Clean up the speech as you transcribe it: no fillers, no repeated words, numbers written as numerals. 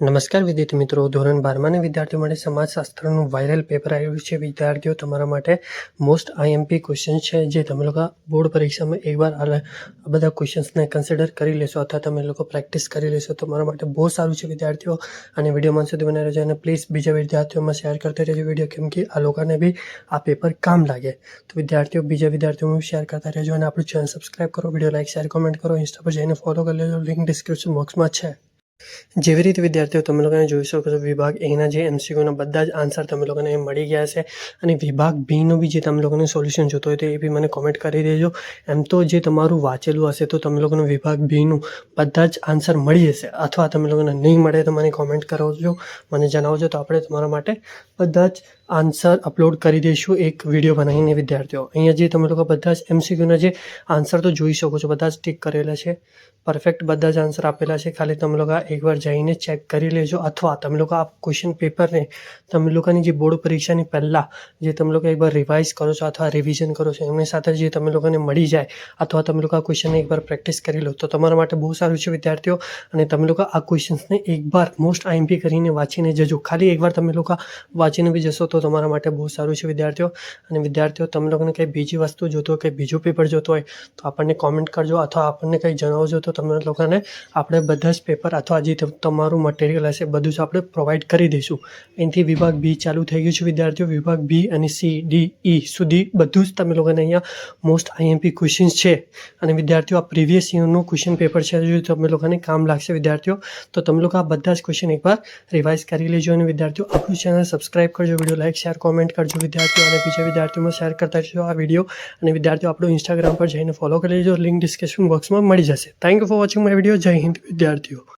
નમસ્કાર વિદ્યાર્થી મિત્રો, ધોરણ 12ના વિદ્યાર્થીઓ માટે સમાજશાસ્ત્રનું વાયરલ પેપર આવ્યું છે. વિદ્યાર્થીઓ, તમારા માટે મોસ્ટ આઈએમપી ક્વેશ્ચન છે, જે તમે લોકો બોર્ડ પરીક્ષામાં એકવાર આ બધા ક્વેશ્ચન્સને કન્સિડર કરી લેશો અથવા તમે લોકો પ્રેક્ટિસ કરી લેશો. તમારા માટે બહુ સારું છે વિદ્યાર્થીઓ, અને વિડીયોમાં સુધી બનાવી રહેજો. અને પ્લીઝ બીજા વિદ્યાર્થીઓમાં શેર કરતા રહેજો વિડીયો, કેમ કે આ લોકોને બી આ પેપર કામ લાગે. તો વિદ્યાર્થીઓ બીજા વિદ્યાર્થીઓમાં શેર કરતા રહેજો, અને આપણું ચેનલ સબસ્ક્રાઈબ કરો, વિડીયો લાઈક શેર કોમેન્ટ કરો, ઇન્સ્ટા પર જઈને ફોલો કરી લેજો, લિંક ડિસ્ક્રિપ્શન બોક્સમાં છે. જેવી રીતે વિદ્યાર્થીઓ તમે લોકોને જોઈ શકો છો, વિભાગ એના જે એમસીક્યુના બધા જ આન્સર તમે લોકોને મળી ગયા છે. અને વિભાગ બીનું બી જે તમે લોકોને સોલ્યુશન જોતો હોય તો એ બી મને કોમેન્ટ કરી દેજો. એમ તો જે તમારું વાંચેલું હશે તો તમે લોકોને વિભાગ બીનું બધા જ આન્સર મળી જશે, અથવા તમે લોકોને નહીં મળે તો મને કોમેન્ટ કરાવજો, મને જણાવજો. તો આપણે તમારા માટે બધા જ આન્સર અપલોડ કરી દઈશું એક વિડીયો બનાવીને. વિદ્યાર્થીઓ, અહીંયા જે તમે લોકો બધા જ એમસીક્યુના જે આન્સર તો જોઈ શકો છો, બધા જ ટિક કરેલા છે, પરફેક્ટ બધા જ આન્સર આપેલા છે. ખાલી તમે લોકો એકવાર જઈને ચેક કરી લેજો, અથવા તમે લોકો આ ક્વેશ્ચન પેપરને તમે લોકોની જે બોર્ડ પરીક્ષાની પહેલાં જે તમે લોકો એકવાર રિવાઇઝ કરો છો અથવા રિવિઝન કરો છો, એમની સાથે જે તમે લોકોને મળી જાય, અથવા તમે લોકો આ ક્વેશ્ચનને એકવાર પ્રેક્ટિસ કરી લો તો તમારા માટે બહુ સારું છે વિદ્યાર્થીઓ. અને તમે લોકો આ ક્વેશ્ચન્સને એકવાર મોસ્ટ આઈએમપી કરીને વાંચીને જજો. ખાલી એકવાર તમે લોકો વાંચીને બી જશો તો તમારા માટે બહુ સારું છે વિદ્યાર્થીઓ. અને વિદ્યાર્થીઓ, તમે લોકોને કંઈ બીજી વસ્તુ જોતો હોય, કંઈ બીજું પેપર જોતો હોય તો આપણને કોમેન્ટ કરજો, અથવા આપણને કંઈ જણાવજો. તો તમે લોકોને આપણે બધા જ પેપર અથવા જે તમારું મટીરિયલ હશે બધું જ આપણે પ્રોવાઈડ કરી દઈશું. અહીંથી વિભાગ બી ચાલુ થઈ ગયું છે વિદ્યાર્થીઓ. વિભાગ બી અને સી, ડી, ઈ સુધી બધું જ તમે લોકોને અહીંયા મોસ્ટ આઈએમપી ક્વેશ્ચન્સ છે. અને વિદ્યાર્થીઓ, આ પ્રીવિયસ યરનું ક્વેશ્ચન પેપર છે, જો તમે લોકોને કામ લાગશે વિદ્યાર્થીઓ, તો તમે લોકો આ બધા જ ક્વેશ્ચન એકવાર રિવાઇઝ કરી લેજો. અને વિદ્યાર્થીઓ, આપણું ચેનલ સબસ્ક્રાઈબ કરજો, વિડીયો લાઈક શેર કોમેન્ટ કરજો વિદ્યાર્થીઓ, અને બીજા વિદ્યાર્થીઓમાં શેર કરતા રહેજો આ વિડીયો. અને વિદ્યાર્થીઓ, આપણું ઇન્સ્ટાગ્રામ પર જઈને ફોલો કરી લેજો, લિંક ડિસ્ક્રિપ્શન બોક્સમાં મળી જશે. Thank you for watching my video. જય હિન્દ વિદ્યાર્થીઓ.